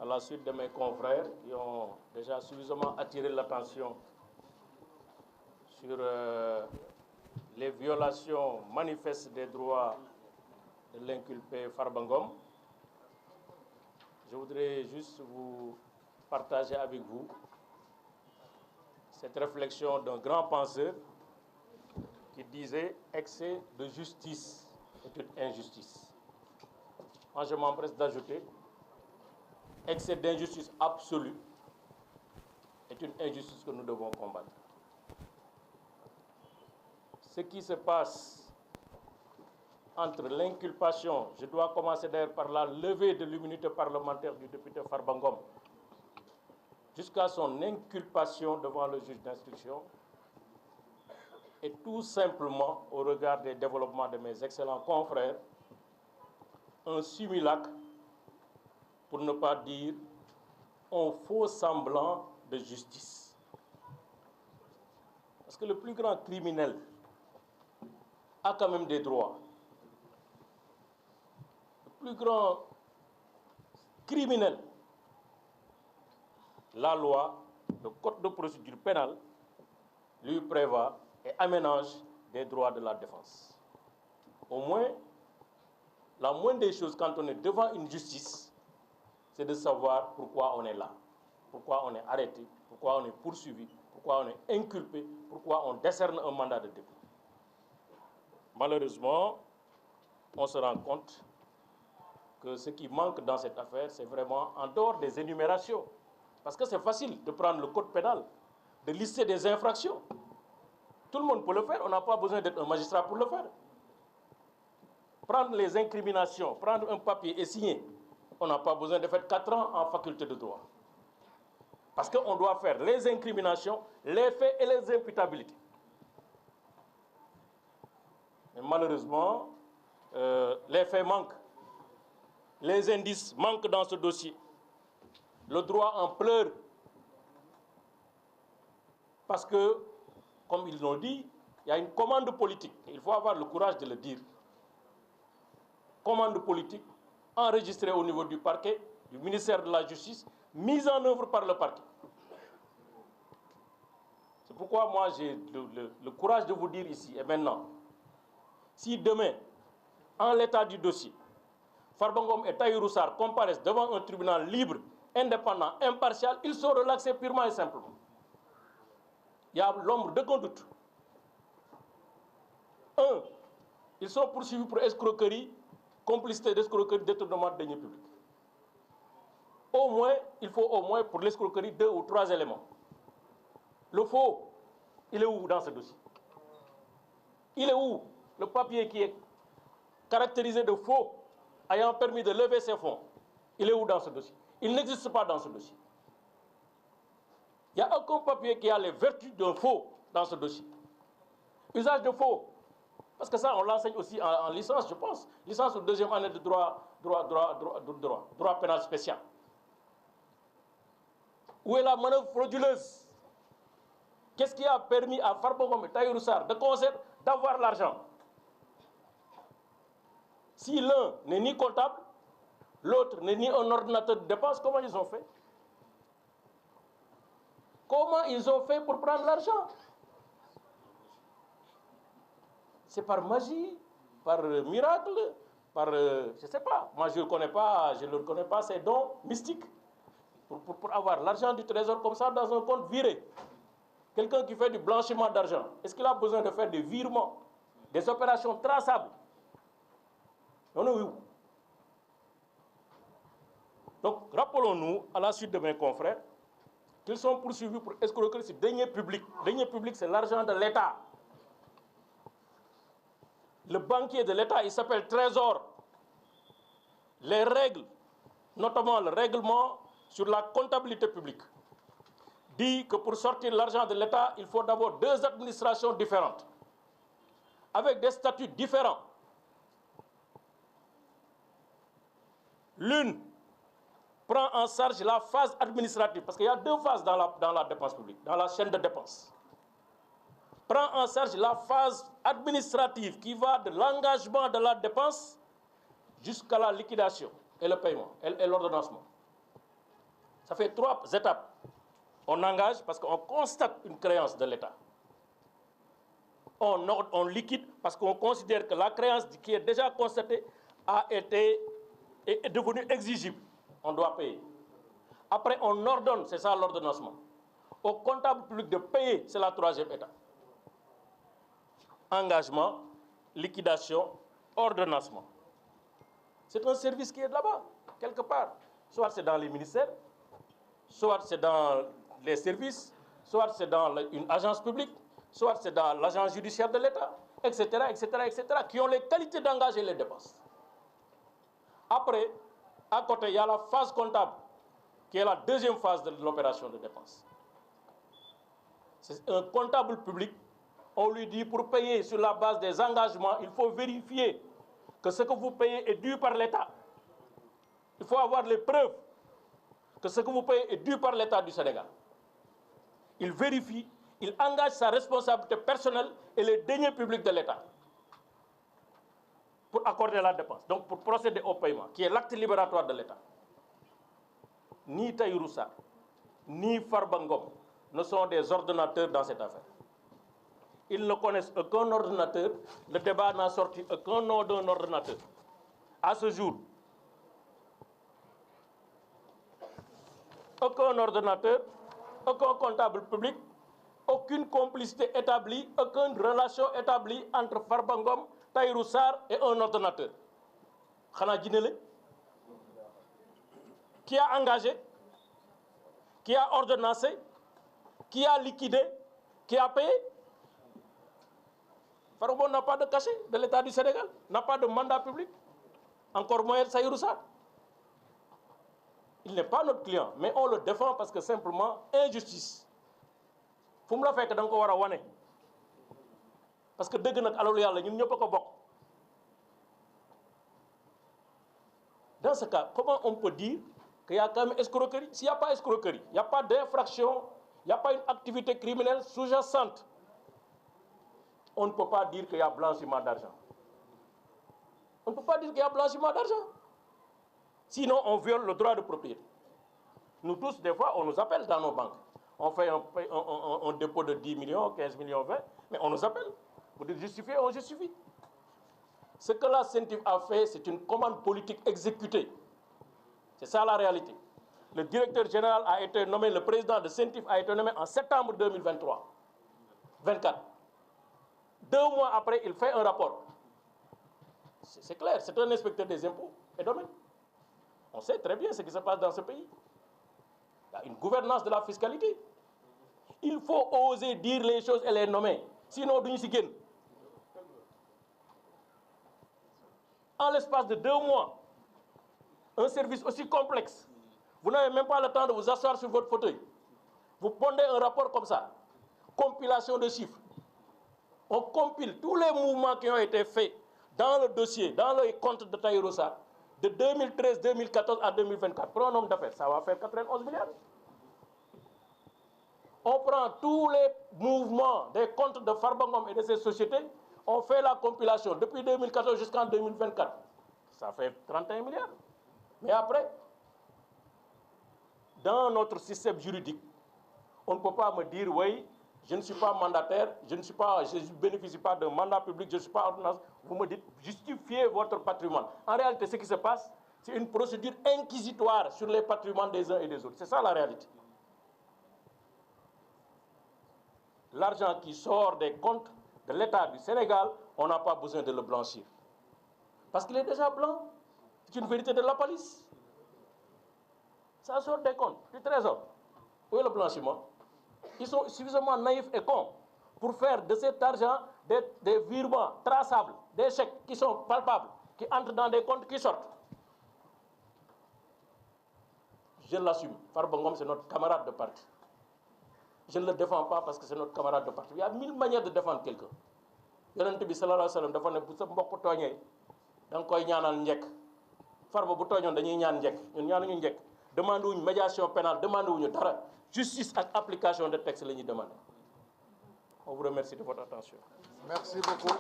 à la suite de mes confrères qui ont déjà suffisamment attiré l'attention sur les violations manifestes des droits de l'inculpé Farba Ngom. Je voudrais juste vous partager avec vous cette réflexion d'un grand penseur qui disait « excès de justice est une injustice ». Moi, je m'empresse d'ajouter « excès d'injustice absolue est une injustice que nous devons combattre ». Ce qui se passe entre l'inculpation, je dois commencer d'ailleurs par la levée de l'immunité parlementaire du député Farba Ngom, jusqu'à son inculpation devant le juge d'instruction, et tout simplement, au regard des développements de mes excellents confrères, un simulacre, pour ne pas dire un faux semblant de justice. Parce que le plus grand criminel a quand même des droits. Le plus grand criminel, la loi, le code de procédure pénale, lui prévoit et aménage des droits de la défense. Au moins, la moindre des choses quand on est devant une justice, c'est de savoir pourquoi on est là, pourquoi on est arrêté, pourquoi on est poursuivi, pourquoi on est inculpé, pourquoi on décerne un mandat de dépôt. Malheureusement, on se rend compte que ce qui manque dans cette affaire, c'est vraiment en dehors des énumérations. Parce que c'est facile de prendre le code pénal, de lister des infractions. Tout le monde peut le faire, on n'a pas besoin d'être un magistrat pour le faire. Prendre les incriminations, prendre un papier et signer, on n'a pas besoin de faire 4 ans en faculté de droit. Parce qu'on doit faire les incriminations, les faits et les imputabilités. Mais malheureusement, les faits manquent. Les indices manquent dans ce dossier. Le droit en pleure. Parce que, comme ils l'ont dit, il y a une commande politique. Il faut avoir le courage de le dire. Commande politique enregistrée au niveau du parquet, du ministère de la Justice, mise en œuvre par le parquet. C'est pourquoi moi j'ai le courage de vous dire ici et maintenant, si demain, en l'état du dossier, Farba Ngom et Tahirou Sarr comparaissent devant un tribunal libre, indépendant, impartial, ils sont relaxés purement et simplement. Il y a l'ombre d'aucun doute. 1. Ils sont poursuivis pour escroquerie, complicité d'escroquerie, détournement de deniers publics. Au moins, il faut au moins pour l'escroquerie 2 ou 3 éléments. Le faux, il est où dans ce dossier? Il est où le papier qui est caractérisé de faux, ayant permis de lever ces fonds? Il est où dans ce dossier? Il n'existe pas dans ce dossier. Il n'y a aucun papier qui a les vertus d'un faux dans ce dossier. Usage de faux, parce que ça on l'enseigne aussi en licence, je pense. Licence ou deuxième année de droit pénal spécial. Où est la manœuvre frauduleuse? Qu'est-ce qui a permis à Farba Ngom et Tahirou Sarr de concert d'avoir l'argent? Si l'un n'est ni comptable, l'autre n'est ni un ordinateur de dépenses, comment ils ont fait? Comment ils ont fait pour prendre l'argent? C'est par magie, par miracle, par... je ne sais pas. Moi, je ne connais pas ces dons mystiques pour avoir l'argent du trésor comme ça dans un compte viré. Quelqu'un qui fait du blanchiment d'argent, est-ce qu'il a besoin de faire des virements, des opérations traçables? Non, oui. Donc, rappelons-nous, à la suite de mes confrères, qu'ils sont poursuivis pour escroquerie sur deniers publics. Deniers publics, c'est l'argent de l'État. Le banquier de l'État, il s'appelle Trésor. Les règles, notamment le règlement sur la comptabilité publique, dit que pour sortir l'argent de l'État, il faut d'abord 2 administrations différentes, avec des statuts différents. L'une prend en charge la phase administrative, parce qu'il y a 2 phases dans la dépense publique, dans la chaîne de dépenses. Prend en charge la phase administrative qui va de l'engagement de la dépense jusqu'à la liquidation et le paiement et l'ordonnancement. Ça fait 3 étapes. On engage parce qu'on constate une créance de l'État. On liquide parce qu'on considère que la créance qui est déjà constatée est devenue exigible. On doit payer. Après, on ordonne, c'est ça l'ordonnancement. Au comptable public de payer, c'est la 3e étape. Engagement, liquidation, ordonnancement. C'est un service qui est là-bas, quelque part. Soit c'est dans les ministères, soit c'est dans les services, soit c'est dans une agence publique, soit c'est dans l'agence judiciaire de l'État, etc., etc., etc., qui ont les qualités d'engager les dépenses. Après, à côté, il y a la phase comptable, qui est la 2e phase de l'opération de dépenses. C'est un comptable public. On lui dit, pour payer sur la base des engagements, il faut vérifier que ce que vous payez est dû par l'État. Il faut avoir les preuves que ce que vous payez est dû par l'État du Sénégal. Il vérifie, il engage sa responsabilité personnelle et les deniers publics de l'État pour accorder la dépense, donc pour procéder au paiement, qui est l'acte libératoire de l'État. Ni Tahirou Sarr, ni Farba Ngom ne sont des ordonnateurs dans cette affaire. Ils ne connaissent aucun ordonnateur. Le débat n'a sorti aucun nom d'un ordonnateur. À ce jour, aucun ordonnateur, aucun comptable public, aucune complicité établie, aucune relation établie entre Farba Ngom, Tahirou Sarr et un ordonnateur. Khana Djinele, qui a engagé, qui a ordonnancé, qui a liquidé, qui a payé. Farba n'a pas de cachet de l'État du Sénégal, n'a pas de mandat public, encore moins Tahirou Sarr. Il n'est pas notre client, mais on le défend parce que simplement, injustice. Faut me la faire que dans le wane. Parce que dès que nous avons dans ce cas, comment on peut dire qu'il y a quand même escroquerie? S'il n'y a pas escroquerie, il n'y a pas d'infraction, il n'y a pas une activité criminelle sous-jacente, on ne peut pas dire qu'il y a blanchiment d'argent. On ne peut pas dire qu'il y a blanchiment d'argent. Sinon, on viole le droit de propriété. Nous tous, des fois, on nous appelle dans nos banques. On fait un dépôt de 10 millions, 15 millions, 20, mais on nous appelle. Vous dites justifier, on justifie. Ce que la CENTIF a fait, c'est une commande politique exécutée. C'est ça la réalité. Le directeur général a été nommé, le président de CENTIF a été nommé en septembre 2024. 2 mois après, il fait un rapport. C'est clair, c'est un inspecteur des impôts et domaines. On sait très bien ce qui se passe dans ce pays. Il y a une gouvernance de la fiscalité. Il faut oser dire les choses et les nommer. Sinon, nous sommes gagnés. En l'espace de 2 mois, un service aussi complexe, vous n'avez même pas le temps de vous asseoir sur votre fauteuil. Vous pondez un rapport comme ça, compilation de chiffres. On compile tous les mouvements qui ont été faits dans le dossier, dans le compte de Tahirou Sarr, de 2013, 2014 à 2024. Pour un homme d'affaires, ça va faire 91 milliards. On prend tous les mouvements des comptes de Farba Ngom et de ses sociétés, on fait la compilation depuis 2014 jusqu'en 2024. Ça fait 31 milliards. Mais après, dans notre système juridique, on ne peut pas me dire, oui, je ne suis pas mandataire, je ne bénéficie pas d'un mandat public, je ne suis pas ordonnance. Vous me dites, justifiez votre patrimoine. En réalité, ce qui se passe, c'est une procédure inquisitoire sur les patrimoines des uns et des autres. C'est ça la réalité. L'argent qui sort des comptes de l'État du Sénégal, on n'a pas besoin de le blanchir. Parce qu'il est déjà blanc. C'est une vérité de la police. Ça sort des comptes, du trésor. Où est le blanchiment? Ils sont suffisamment naïfs et cons pour faire de cet argent des virements traçables, des chèques qui sont palpables, qui entrent dans des comptes qui sortent. Je l'assume. Farba Ngom, c'est notre camarade de parti. Je ne le défends pas parce que c'est notre camarade de parti. Il y a 1000 manières de défendre quelqu'un. Yonent bi sallallahu alayhi wa sallam dafa ne bu sa mbokk tooñee da nga koy ñaanal njëkk. Farba bu tooñoon dañuy ñaan njëkk ñun ñaanuñu njëkk. Demande wuñu médiation pénale, demande wuñu dara. Justice et application de texte la ñuy demander. On vous remercie de votre attention. Merci beaucoup.